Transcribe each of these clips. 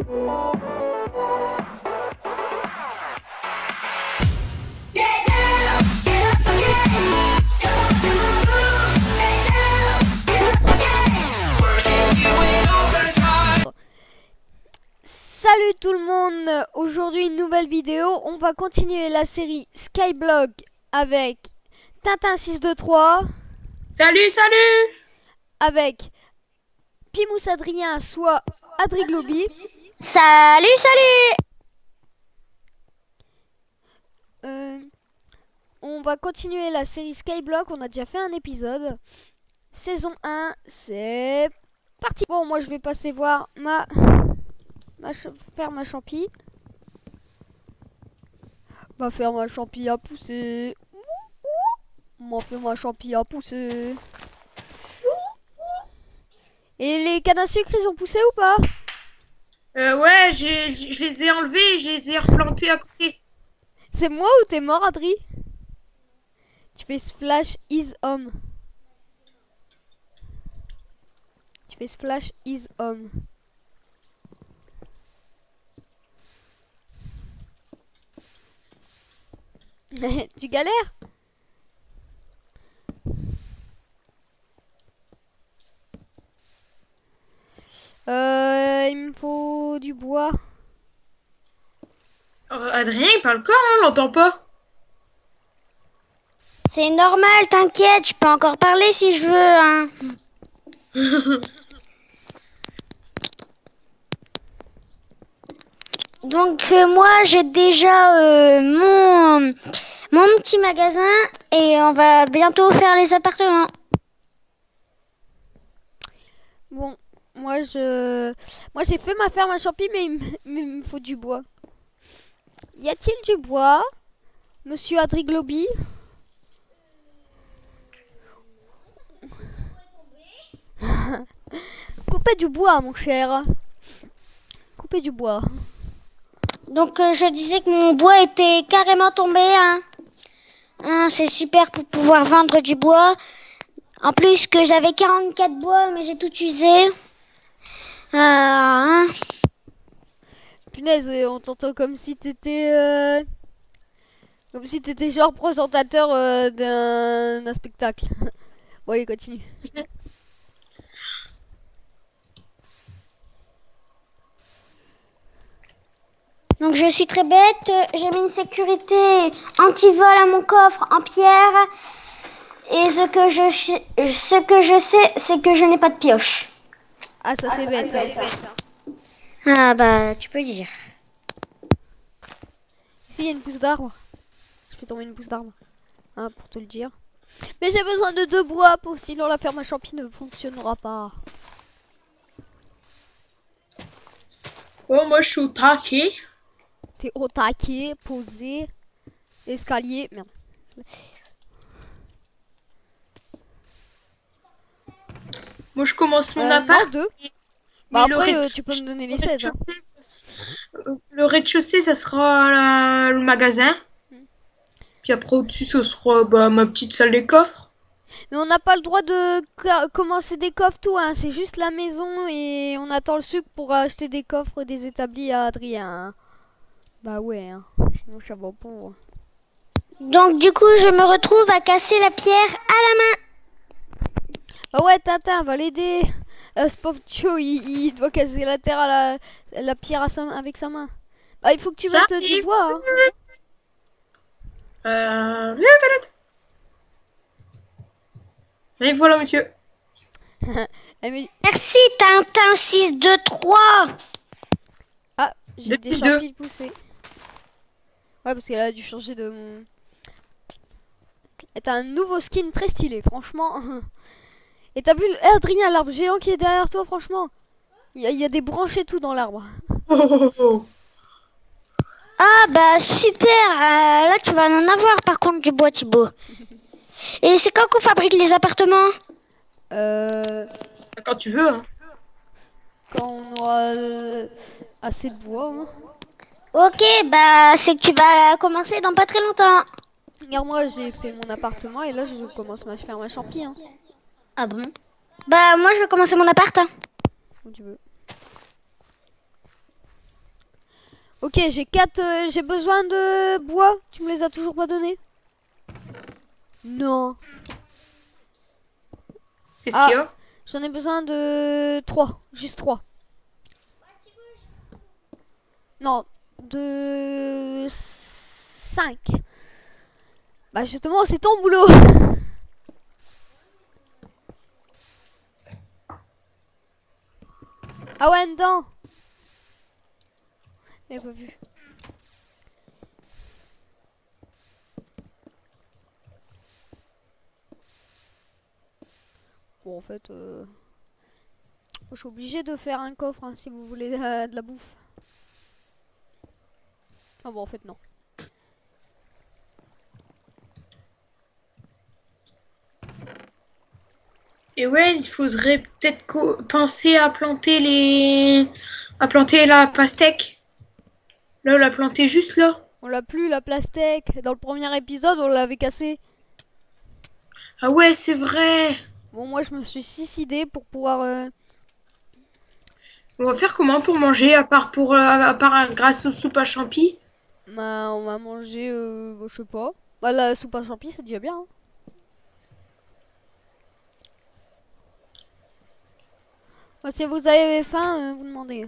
Salut tout le monde, aujourd'hui une nouvelle vidéo, on va continuer la série Skyblock avec Tintin 623. Salut, salut. Avec Pimous Adrien, soit Adriglobi. Salut, salut. On va continuer la série Skyblock, on a déjà fait un épisode. Saison 1, c'est parti. Bon, moi je vais passer voir faire ma champi. Ma ferme à champi à pousser. Ma ferme à champi à pousser. Et les cannes à sucre, ils ont poussé ou pas? Ouais, je les ai enlevés et je les ai replantés à côté. C'est moi ou t'es mort, Adri? Tu fais splash is home. Tu fais splash is home. Tu galères? Il me faut du bois. Adrien, il parle quand, on l'entend pas. C'est normal, t'inquiète, je peux encore parler si je veux, hein. Donc moi j'ai déjà mon petit magasin et on va bientôt faire les appartements. Bon, moi j'ai fait ma ferme à champi, mais il me faut du bois. Y a-t-il du bois, Monsieur Adriglobi? Coupez du bois, mon cher. Coupez du bois. Donc je disais que mon bois était carrément tombé, hein. C'est super pour pouvoir vendre du bois. En plus que j'avais 44 bois, mais j'ai tout usé. Hein. Punaise, on t'entend comme si t'étais genre présentateur d'un spectacle. Bon, allez, continue. Donc je suis très bête, j'ai mis une sécurité anti-vol à mon coffre en pierre. Et ce que je sais, c'est que je n'ai pas de pioche. Ah, ça c'est bête. Ah bah, tu peux dire. Ici, il y a une pousse d'arbre. Je fais tomber une pousse d'arbre. Hein, pour te le dire. Mais j'ai besoin de 2 bois, sinon la ferme à champi ne fonctionnera pas. Oh, moi je suis au taquet. T'es au taquet, posé, escalier. Merde. Moi je commence mon appart. Non, 2. Mais Bah le après, tu peux me donner les 16. Le rez-de-chaussée, ça sera le magasin. Puis après au-dessus, ce sera ma petite salle des coffres. Mais on n'a pas le droit de commencer des coffres tout, hein. C'est juste la maison et on attend le sucre pour acheter des coffres des établis à Adrien. Hein. Bah ouais, hein. Sinon ça va pas. Donc du coup, je me retrouve à casser la pierre à la main. Bah ouais, Tintin, va l'aider. Ce pauvre Tio, il doit casser la terre la pierre avec sa main. Bah il faut que tu mettes du bois. Hein. Et voilà, monsieur. Merci Tintin 623. Ah, j'ai des champis de pousser. Ouais, parce qu'elle a dû changer de... T'as un nouveau skin très stylé, franchement. Et t'as vu Adrien, l'arbre géant qui est derrière toi, franchement. Il y a des branches et tout dans l'arbre. Ah bah super, là tu vas en avoir par contre du bois, Thibaut. Et c'est quand qu'on fabrique les appartements? Quand tu veux, hein. Quand on aura assez de bois. Hein. Ok, bah c'est que tu vas commencer dans pas très longtemps. Regarde, moi j'ai fait mon appartement et là je commence à faire ma champi. Hein. Ah bon? Bah moi je vais commencer mon appart. Hein. Comme tu veux. Ok, j'ai 4. J'ai besoin de bois. Tu me les as toujours pas donnés? Non. Qu'est-ce qu'il y a? J'en ai besoin de 3. Juste 3. Non, de 5. Bah justement, c'est ton boulot. Ah ouais, dedans. J'avais pas vu. Bon, en fait, je suis obligé de faire un coffre hein, si vous voulez de la bouffe. Ah bon, en fait, non. Et ouais, il faudrait peut-être penser à planter la pastèque. Là, on l'a planté juste là. On l'a plus, la pastèque. Dans le premier épisode, on l'avait cassé. Ah ouais, c'est vrai. Bon, moi, je me suis suicidé pour pouvoir... On va faire comment pour manger, à part grâce aux soupes à champi? Bah, on va manger, je sais pas. Bah, la soupe à champi, c'est déjà bien. Hein. Bah, si vous avez faim, vous demandez.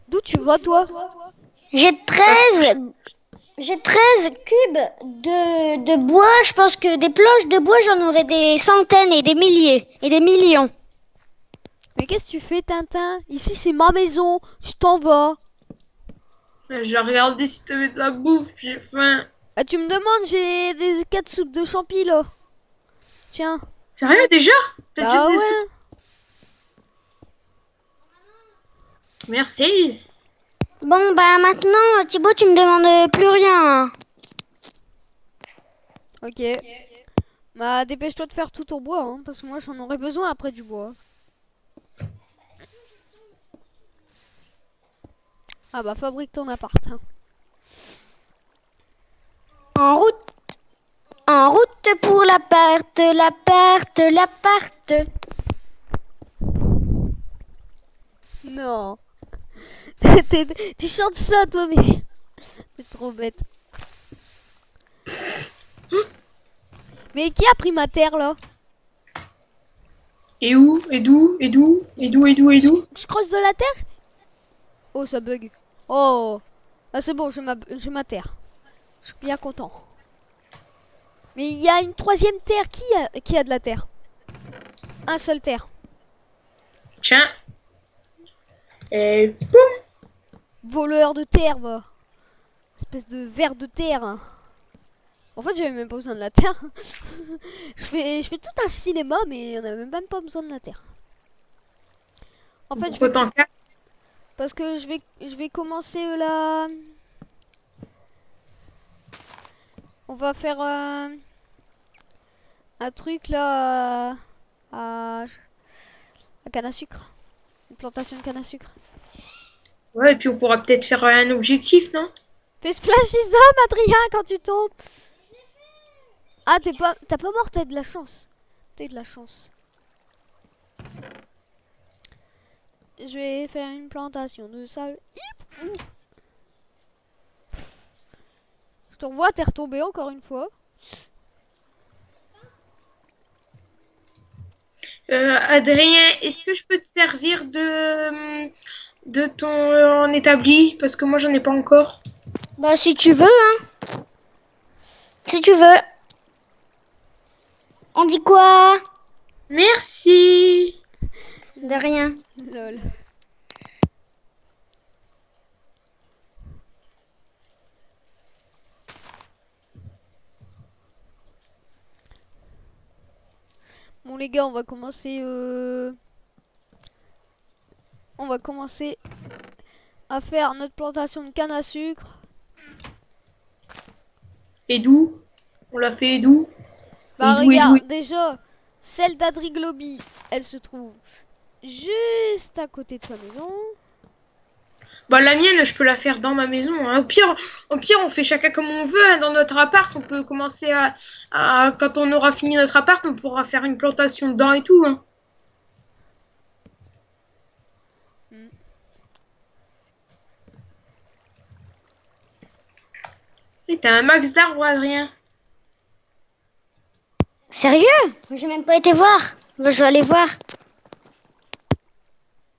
D'où tu vas, toi? J'ai 13 cubes de bois. Je pense que des planches de bois, j'en aurais des centaines et des milliers et des millions. Mais qu'est-ce que tu fais, Tintin? Ici, c'est ma maison. Je t'en vas. Je regardais si t'avais de la bouffe, j'ai faim. Ah, tu me demandes, j'ai des 4 soupes de champi, là. Tiens. Sérieux, déjà? T'as déjà Bah des ouais. soupes? Merci. Bon, bah maintenant, Thibaut, tu me demandes plus rien. Ok. Bah, dépêche-toi de faire tout ton bois, hein, parce que moi, j'en aurais besoin après du bois. Ah bah, fabrique ton appart. Hein. En route pour l'appart. Non. Tu chantes ça, toi, mais... C'est trop bête. Mais qui a pris ma terre, là? Et où? Et d'où? Et d'où? Et d'où? Et d'où? Et d'où? Je creuse de la terre? Oh, ça bug. Oh. Ah, c'est bon, j'ai ma terre. Je suis bien content. Mais il y a une 3e terre. Qui a de la terre? Un seul terre. Tiens. Et boum. Voleur de terre, va. Espèce de ver de terre. Hein. En fait, j'avais même pas besoin de la terre. je fais tout un cinéma, mais on avait même pas besoin de la terre. En fait, Pourquoi t'en casses? parce que je vais commencer là. On va faire un truc là à canne à sucre. Une plantation de canne à sucre. Ouais, et puis on pourra peut-être faire un objectif, non? Fais splashism, Adrien, quand tu tombes. Ah, t'as pas mort, t'as de la chance. T'as eu de la chance. Je vais faire une plantation de sable. Je te revois, t'es retombé encore une fois. Adrien, est-ce que je peux te servir de ton établi? Parce que moi, j'en ai pas encore. Bah, si tu veux, hein. Si tu veux. On dit quoi? Merci. De rien. Lol. Bon les gars, on va commencer à faire notre plantation de canne à sucre. Et d'où? On l'a fait d'où? Bah Et d'où, et d'où? regarde, déjà, celle d'Adriglobi, elle se trouve juste à côté de sa maison. Bah la mienne, je peux la faire dans ma maison. Hein. Au pire, on fait chacun comme on veut. Hein. Dans notre appart, on peut commencer quand on aura fini notre appart, on pourra faire une plantation dedans et tout. Hein. Et t'as un max d'arbres, Adrien. Sérieux? J'ai même pas été voir. Bah, je vais aller voir.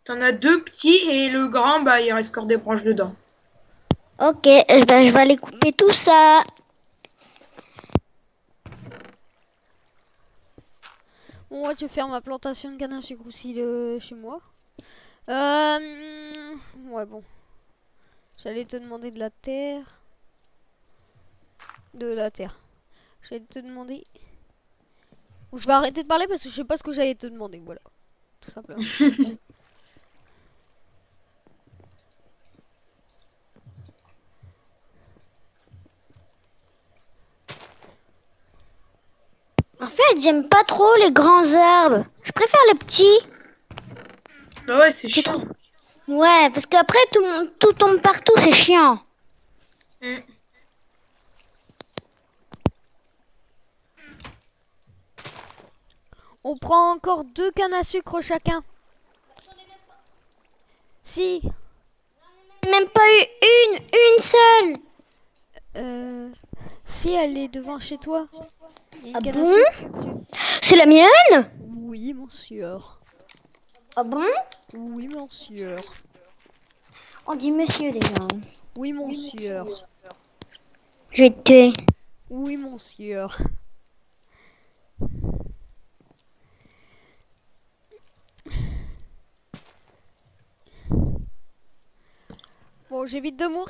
T'en as 2 petits et le grand, bah, il reste encore des branches dedans. Ok, ben, je vais aller couper tout ça. Bon, moi, je vais faire ma plantation de canne à sucre aussi chez moi. Ouais, bon. J'allais te demander de la terre. J'allais te demander... Bon, je vais arrêter de parler parce que je sais pas ce que j'allais te demander, voilà. Tout simplement. En fait, j'aime pas trop les grands arbres. Je préfère les petits. Bah ouais, c'est chiant. Ouais, parce qu'après, tout tombe partout, c'est chiant. Mm. On prend encore 2 cannes à sucre chacun. Si. Même pas eu une seule. Si elle est devant chez toi. Il y a Ah une canne bon? à sucre. C'est la mienne? Oui, monsieur. Ah bon? Oui, monsieur. On dit monsieur déjà. Oui, monsieur. Je vais te tuer. Oui, monsieur. Bon, j'évite de mourir.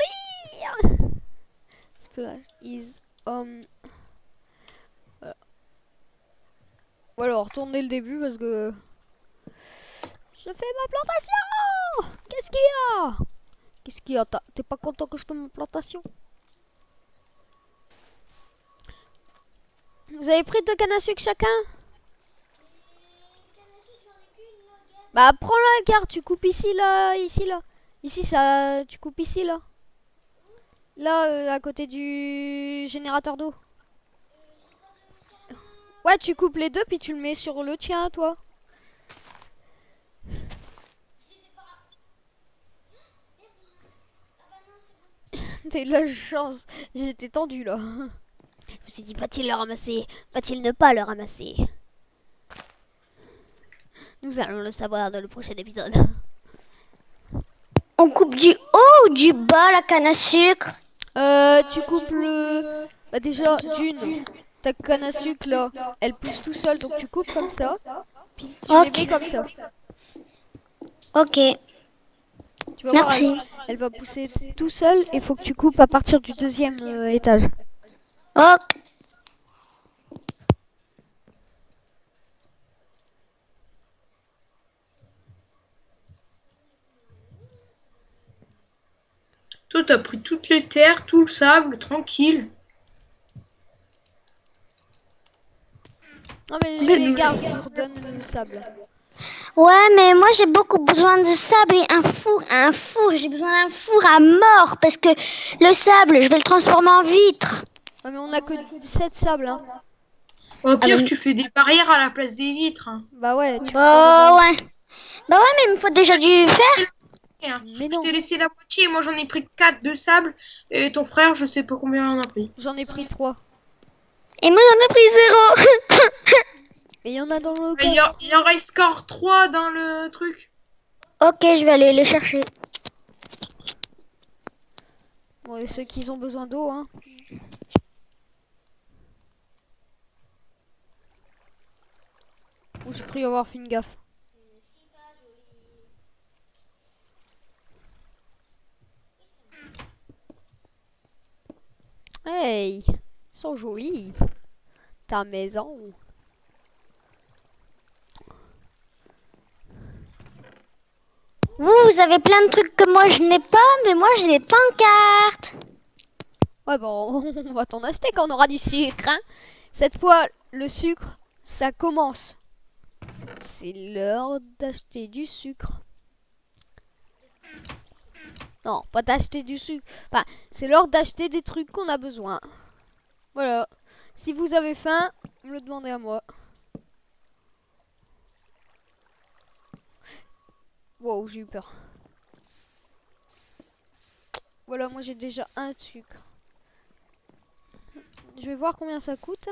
Splash is voilà. Bon alors, retourne dès le début parce que je fais ma plantation. Qu'est-ce qu'il y a? Qu'est-ce qu'il y a? T'es pas content que je fasse ma plantation? Vous avez pris 2 cannes à sucre chacun? Bah prends la carte, tu coupes ici, là, ici, là. Ici, ça, tu coupes ici, là. Là, à côté du générateur d'eau. Ouais, tu coupes les deux, puis tu le mets sur le tien, toi. T'as eu de la chance. J'étais tendu, là. Je me suis dit, va-t-il le ramasser? Va-t-il ne pas le ramasser? Nous allons le savoir dans le prochain épisode. On coupe du haut ou du bas la canne à sucre? Tu coupes le... Bah déjà, d'une, ta canne à sucre, là, elle pousse tout seul, donc tu coupes comme ça. Puis tu les mets comme ça. Ok. Tu vas voir, Merci. elle va pousser tout seul et faut que tu coupes à partir du 2e étage. Ok. Toi, t'as pris toutes les terres, tout le sable, tranquille. Non mais je les garde, je vous redonne le sable. Ouais, mais moi j'ai beaucoup besoin de sable et un four. J'ai besoin d'un four à mort parce que le sable, je vais le transformer en vitre. Ouais mais on a que 7 sables, hein. Au pire, mais- tu fais des barrières à la place des vitres. Hein. Bah ouais, tu Oh ouais. Bah ouais, mais il me faut déjà du fer. Mais Je non, t'ai laissé la moitié, moi j'en ai pris 4 de sable. Et ton frère, je sais pas combien il en a pris. j'en ai pris 3. Et moi j'en ai pris 0. Et il y en a dans le Il coffre. en reste encore 3 dans le truc. Ok, je vais aller les chercher. Bon, et ceux qui ont besoin d'eau, hein. Oh, j'ai cru avoir fait une gaffe. Hey, ils sont jolis. Ta maison. Vous avez plein de trucs que moi je n'ai pas, mais moi j'ai des pancartes. Ouais bon, on va t'en acheter quand on aura du sucre, hein. Cette fois, le sucre, ça commence. C'est l'heure d'acheter du sucre. Non, pas d'acheter du sucre. Enfin, c'est l'heure d'acheter des trucs qu'on a besoin. Voilà. Si vous avez faim, me le demandez à moi. Wow, j'ai eu peur. Voilà, moi j'ai déjà un sucre. je vais voir combien ça coûte.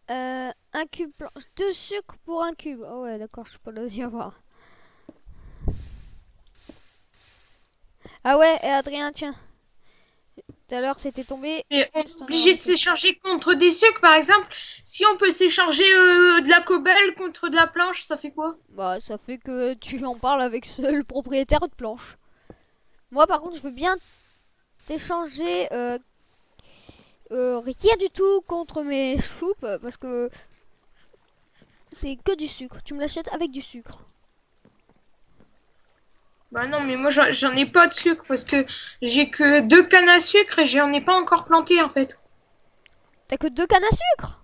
Un cube blanc. 2 sucres pour un cube. Oh ouais, d'accord, je peux le y avoir. Ah ouais, et Adrien, tiens. Tout à l'heure, c'était tombé. Et on est obligé de s'échanger contre des sucres, par exemple. Si on peut s'échanger de la cobble contre de la planche, ça fait quoi? Bah, ça fait que tu en parles avec le propriétaire de planche. Moi, par contre, je veux bien t'échanger rien du tout contre mes soupes parce que c'est que du sucre. Tu me l'achètes avec du sucre. Bah non, mais moi j'en ai pas de sucre parce que j'ai que 2 cannes à sucre et j'en ai pas encore planté en fait. T'as que 2 cannes à sucre?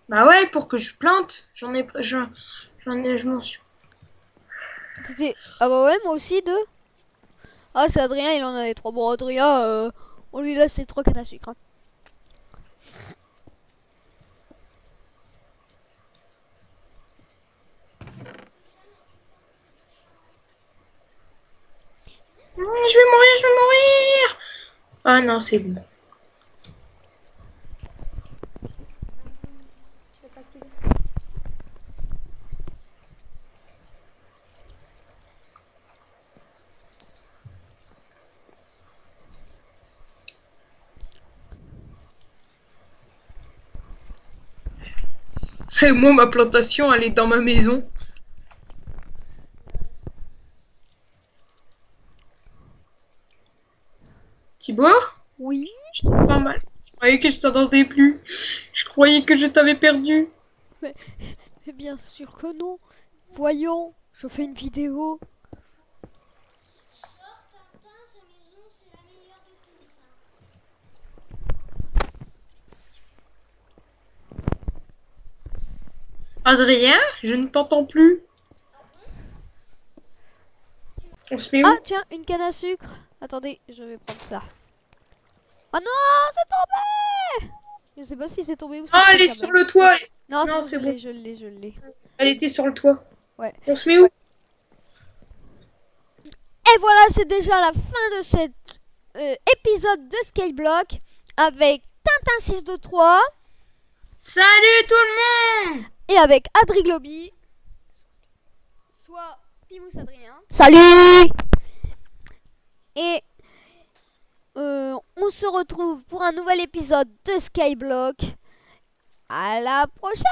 Bah ouais, pour que je plante, je m'en suis. Ah bah ouais, moi aussi 2. Ah, c'est Adrien, il en avait 3. Bon, Adrien, on lui laisse ses 3 cannes à sucre. Hein. Je vais mourir, je vais mourir. Ah non, c'est bon. Et moi, ma plantation, elle est dans ma maison. Thibaut? Oui. Je t'entends pas mal. Je croyais que je t'entendais plus. Je croyais que je t'avais perdu. Mais bien sûr que non. Voyons, je fais une vidéo. Adrien, je ne t'entends plus. On se met où? Ah, tiens, une canne à sucre. Attendez, je vais prendre ça. Oh non, c'est tombé! Je sais pas si c'est tombé ou si Ah, c'est elle est tombé. sur le toit. Non, Non, c'est c'est bon. bon. Je l'ai, je l'ai. Elle était sur le toit. Ouais. On se met où? Et voilà, c'est déjà la fin de cet épisode de Skyblock avec Tintin 623 Salut tout le monde! et avec Adri Globy, soit Pimous Adrien. Salut! Et on se retrouve pour un nouvel épisode de Skyblock. À la prochaine!